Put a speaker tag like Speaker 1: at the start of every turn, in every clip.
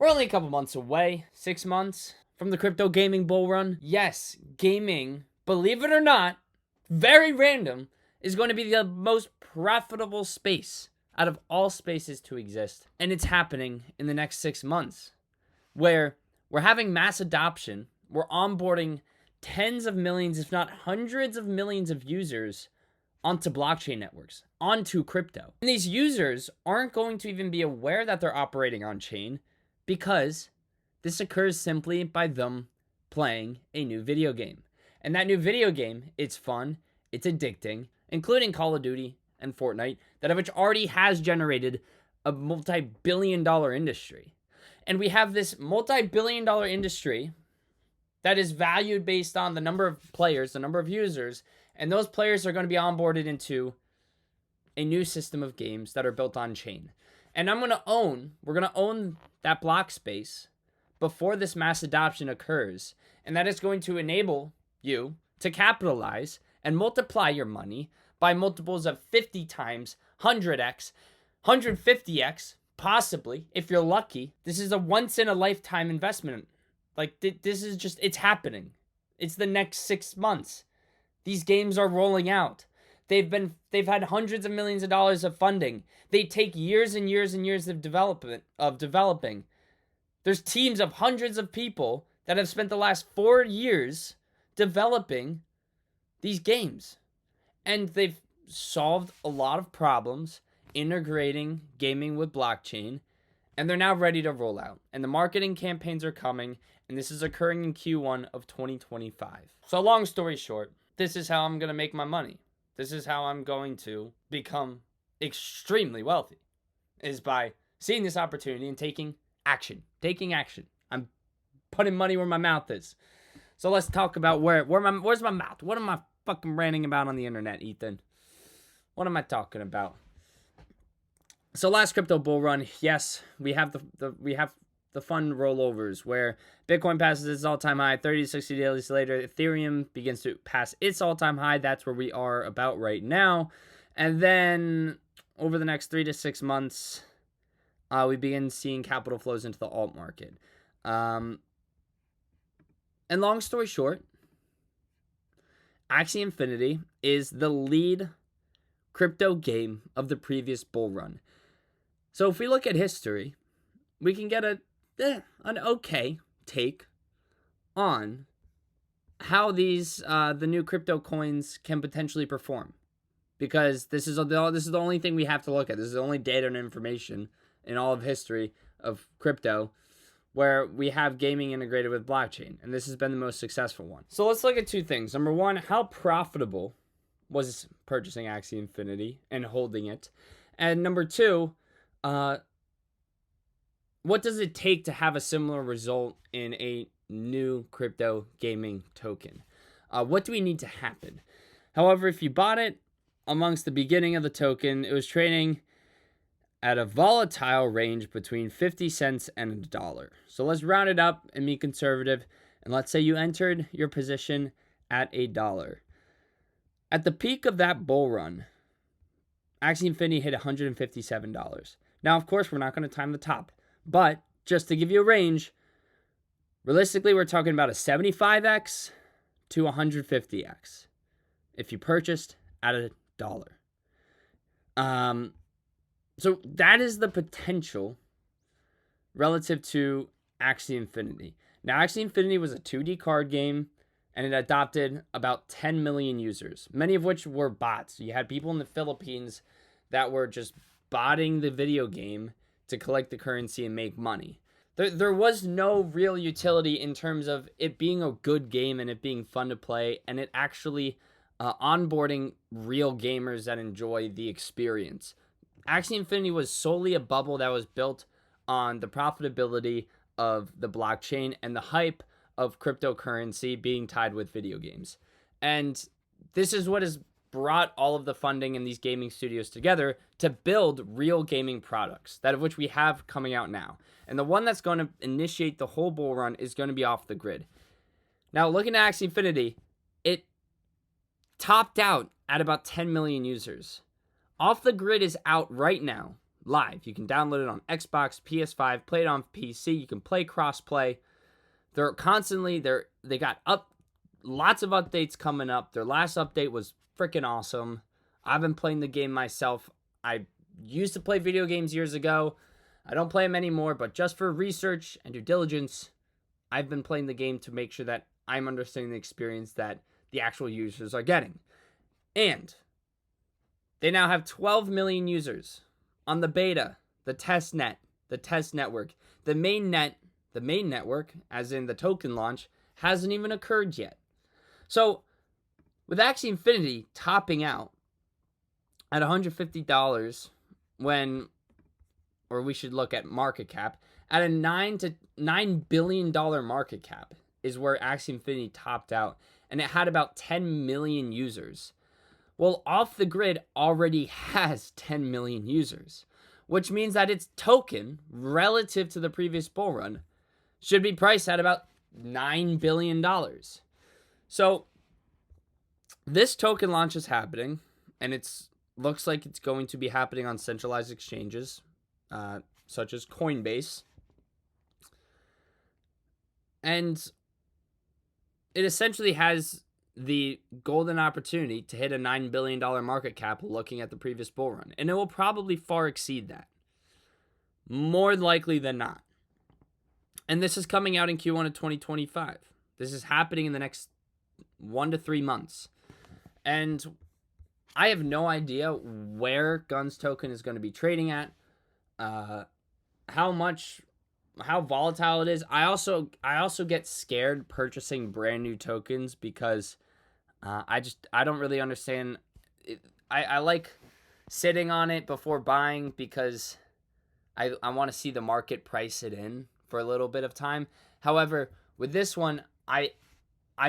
Speaker 1: We're only a couple months away, 6 months from the crypto gaming bull run. Yes, gaming, believe it or not, very random, is going to be the most profitable space out of all spaces to exist. And it's happening in the next 6 months, where we're having mass adoption. We're onboarding tens of millions, if not hundreds of millions of users onto blockchain networks, onto crypto. And these users aren't going to even be aware that they're operating on chain, because this occurs simply by them playing a new video game. And that new video game, it's fun, it's addicting, including Call of Duty and Fortnite, that which already has generated a multi-billion-dollar industry. And we have this multi-billion-dollar industry that is valued based on the number of players, the number of users, and those players are going to be onboarded into a new system of games that are built on chain. And we're going to own that block space before this mass adoption occurs. And that is going to enable you to capitalize and multiply your money by multiples of 50 times, 100x, 150x, possibly, if you're lucky. This is a once in a lifetime investment. Like, this is just, it's happening. It's the next 6 months. These games are rolling out. They've had hundreds of millions of dollars of funding. They take years and years and years of developing. There's teams of hundreds of people that have spent the last 4 years developing these games. And they've solved a lot of problems integrating gaming with blockchain, and they're now ready to roll out. And the marketing campaigns are coming, and this is occurring in Q1 of 2025. So long story short, this is how I'm going to make my money. This is how I'm going to become extremely wealthy, is by seeing this opportunity and taking action. I'm putting money where my mouth is. So let's talk about where's my mouth? What am I fucking ranting about on the internet, Ethan? What am I talking about? So last crypto bull run, yes, we have the fun rollovers where Bitcoin passes its all-time high 30 to 60 days later. Ethereum begins to pass its all-time high. That's where we are about right now. And then over the next 3 to 6 months, we begin seeing capital flows into the alt market. And long story short, Axie Infinity is the lead crypto game of the previous bull run. So if we look at history, we can get an okay take on how these the new crypto coins can potentially perform, because this is the only thing we have to look at. This is the only data and information in all of history of crypto where we have gaming integrated with blockchain, and this has been the most successful one. So let's look at two things. Number one, how profitable was purchasing Axie Infinity and holding it? And number two, what does it take to have a similar result in a new crypto gaming token? What do we need to happen? However, if you bought it amongst the beginning of the token, it was trading at a volatile range between 50 cents and $1. So let's round it up and be conservative. And let's say you entered your position at $1. At the peak of that bull run, Axie Infinity hit $157. Now, of course, we're not going to time the top. But just to give you a range, realistically, we're talking about a 75x to 150x if you purchased at $1. So that is the potential relative to Axie Infinity. Now, Axie Infinity was a 2D card game, and it adopted about 10 million users, many of which were bots. You had people in the Philippines that were just botting the video game to collect the currency and make money. There was no real utility in terms of it being a good game and it being fun to play, and it actually onboarding real gamers that enjoy the experience. Axie Infinity was solely a bubble that was built on the profitability of the blockchain and the hype of cryptocurrency being tied with video games. And this is what has brought all of the funding in these gaming studios together to build real gaming products, that of which we have coming out now. And the one that's going to initiate the whole bull run is going to be Off the Grid. Now, looking at Axie Infinity, it topped out at about 10 million users. Off the Grid is out right now, live. You can download it on Xbox, PS5, play it on PC. You can play crossplay. They're constantly they got lots of updates coming up. Their last update was freaking awesome. I've been playing the game myself. I used to play video games years ago. I don't play them anymore, but just for research and due diligence, I've been playing the game to make sure that I'm understanding the experience that the actual users are getting. And they now have 12 million users on the beta, the test net, the test network. The main network, as in the token launch, hasn't even occurred yet. So, with Axie Infinity topping out at $150 or we should look at market cap, at a $9 billion market cap is where Axie Infinity topped out, and it had about 10 million users. Well, Off the Grid already has 10 million users, which means that its token, relative to the previous bull run, should be priced at about $9 billion. So, this token launch is happening, and it looks like it's going to be happening on centralized exchanges, such as Coinbase. And it essentially has the golden opportunity to hit a $9 billion market cap looking at the previous bull run. And it will probably far exceed that. More likely than not. And this is coming out in Q1 of 2025. This is happening in the next 1 to 3 months. And I have no idea where Guns token is going to be trading at, how volatile it is. I also get scared purchasing brand new tokens because I don't really understand it. I like sitting on it before buying because I want to see the market price it in for a little bit of time. However, with this one, I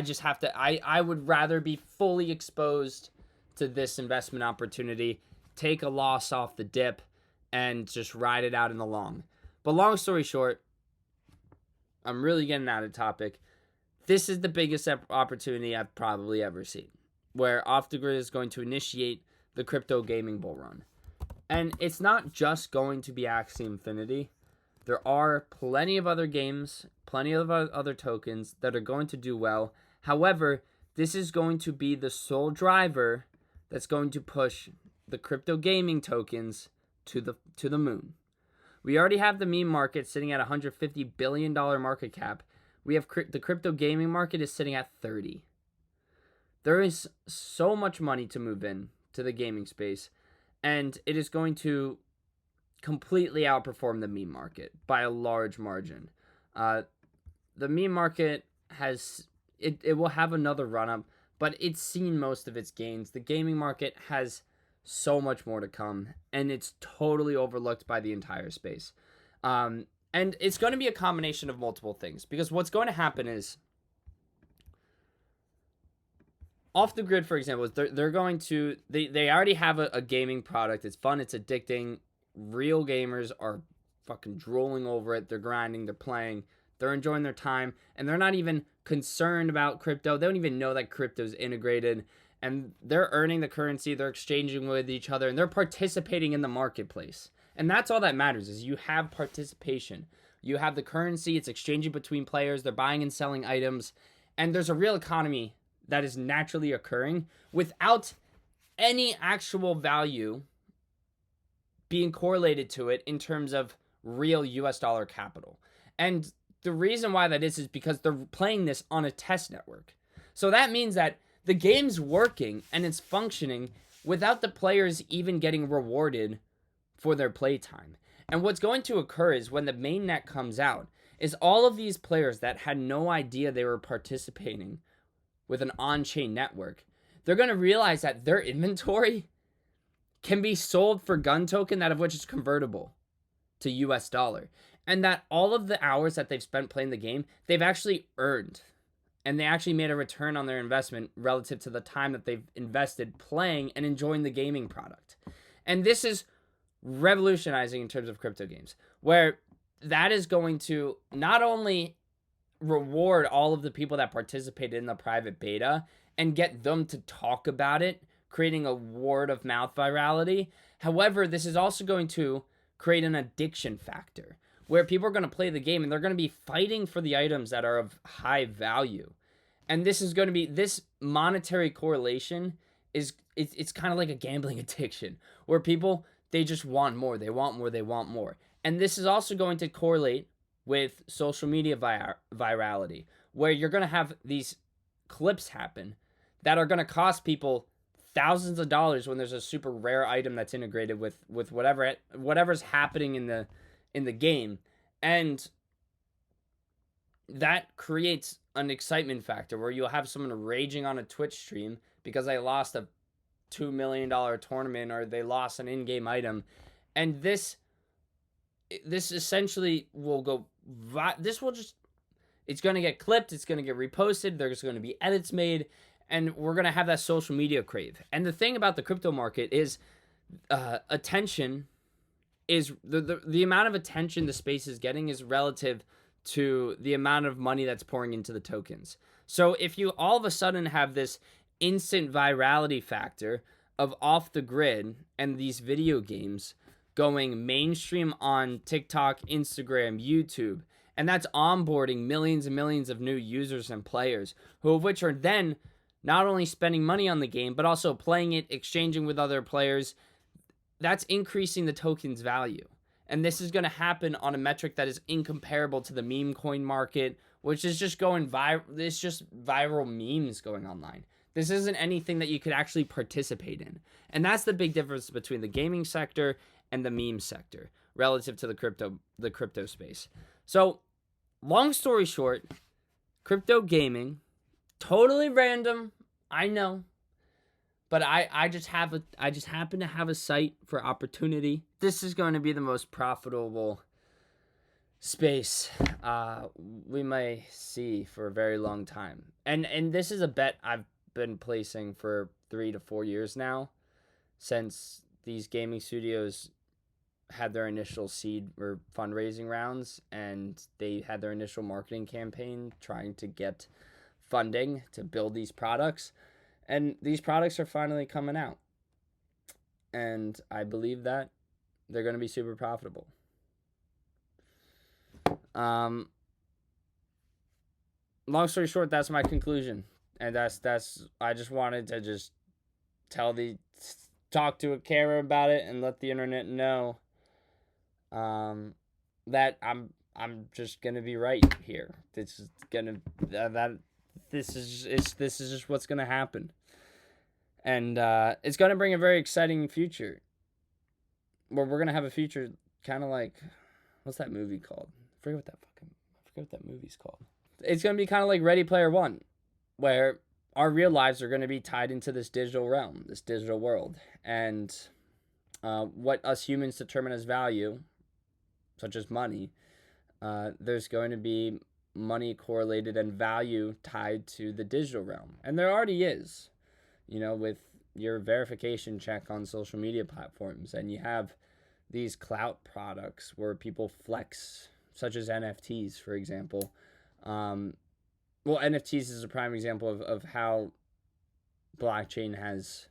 Speaker 1: just have to I would rather be fully exposed to this investment opportunity, take a loss off the dip, and just ride it out in the long. But long story short, I'm really getting out of topic. This is the biggest opportunity I've probably ever seen, where Off the Grid is going to initiate the crypto gaming bull run. And it's not just going to be Axie Infinity. There are plenty of other games, plenty of other tokens that are going to do well. However, this is going to be the sole driver that's going to push the crypto gaming tokens to the moon. We already have the meme market sitting at $150 billion market cap. We have the crypto gaming market is sitting at 30. There is so much money to move in to the gaming space, and it is going to completely outperform the meme market by a large margin. The meme market it will have another run up, but it's seen most of its gains. The gaming market has so much more to come, and it's totally overlooked by the entire space. And it's going to be a combination of multiple things, because what's going to happen is Off the Grid, for example, they're going to they already have a gaming product. It's fun, it's addicting. Real gamers are fucking drooling over it. They're grinding, they're playing, they're enjoying their time, and they're not even concerned about crypto. They don't even know that crypto's integrated, and they're earning the currency, they're exchanging with each other, and they're participating in the marketplace. And that's all that matters, is you have participation. You have the currency, it's exchanging between players, they're buying and selling items, and there's a real economy that is naturally occurring without any actual value being correlated to it in terms of real US dollar capital. And the reason why that is because they're playing this on a test network. So that means that the game's working and it's functioning without the players even getting rewarded for their playtime. And what's going to occur is when the mainnet comes out, is all of these players that had no idea they were participating with an on-chain network, they're going to realize that their inventory can be sold for gun token, that of which is convertible to US dollar. And that all of the hours that they've spent playing the game, they've actually earned. And they actually made a return on their investment relative to the time that they've invested playing and enjoying the gaming product. And this is revolutionizing in terms of crypto games, where that is going to not only reward all of the people that participated in the private beta and get them to talk about it, creating a word of mouth virality. However, this is also going to create an addiction factor where people are going to play the game and they're going to be fighting for the items that are of high value. And this is going to be, this monetary correlation is, it's kind of like a gambling addiction where people, they just want more, they want more, they want more. And this is also going to correlate with social media virality, where you're going to have these clips happen that are going to cost people thousands of dollars when there's a super rare item that's integrated with whatever's happening in the game. And that creates an excitement factor where you'll have someone raging on a Twitch stream because they lost a $2 million tournament or they lost an in-game item. And this essentially will go, it's going to get clipped, it's going to get reposted, there's going to be edits made, and we're going to have that social media crave. And the thing about the crypto market is attention is, the amount of attention the space is getting is relative to the amount of money that's pouring into the tokens. So if you all of a sudden have this instant virality factor of Off the Grid and these video games going mainstream on TikTok, Instagram, YouTube, and that's onboarding millions and millions of new users and players, who of which are then not only spending money on the game, but also playing it, exchanging with other players, that's increasing the token's value. And this is going to happen on a metric that is incomparable to the meme coin market, which is just going viral. It's just viral memes going online. This isn't anything that you could actually participate in. And that's the big difference between the gaming sector and the meme sector relative to the crypto space. So, long story short, crypto gaming, totally random, I know. But I just happen to have a sight for opportunity. This is going to be the most profitable space we may see for a very long time. And this is a bet I've been placing for 3 to 4 years now, since these gaming studios had their initial seed or fundraising rounds, and they had their initial marketing campaign trying to get funding to build these products. And these products are finally coming out. And I believe that they're going to be super profitable. Long story short, that's my conclusion. And that's I just wanted to just talk to a camera about it and let the internet know that I'm just going to be right here. This is just what's going to happen. And it's going to bring a very exciting future. Where we're going to have a future kind of like, what's that movie called? I forget what that movie's called. It's going to be kind of like Ready Player One, where our real lives are going to be tied into this digital realm, this digital world. And what us humans determine as value, such as money, there's going to be money correlated and value tied to the digital realm. And there already is, with your verification check on social media platforms. And you have these clout products where people flex, such as NFTs, for example. NFTs is a prime example of how blockchain has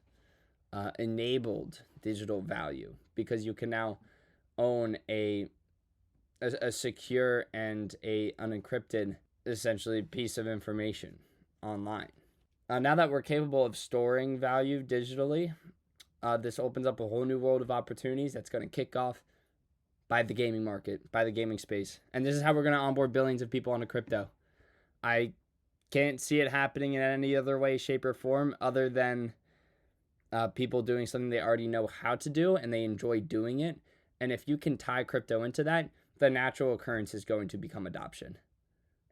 Speaker 1: enabled digital value, because you can now own a secure and a unencrypted, essentially, piece of information online. Now that we're capable of storing value digitally, this opens up a whole new world of opportunities that's going to kick off by the gaming market, by the gaming space. And this is how we're going to onboard billions of people onto crypto. I can't see it happening in any other way, shape, or form other than people doing something they already know how to do and they enjoy doing it. And if you can tie crypto into that, the natural occurrence is going to become adoption.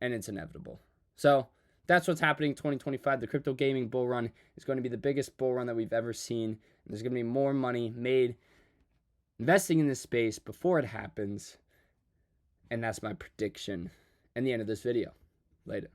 Speaker 1: And it's inevitable. So that's what's happening in 2025. The crypto gaming bull run is going to be the biggest bull run that we've ever seen. There's going to be more money made investing in this space before it happens. And that's my prediction and the end of this video. Later.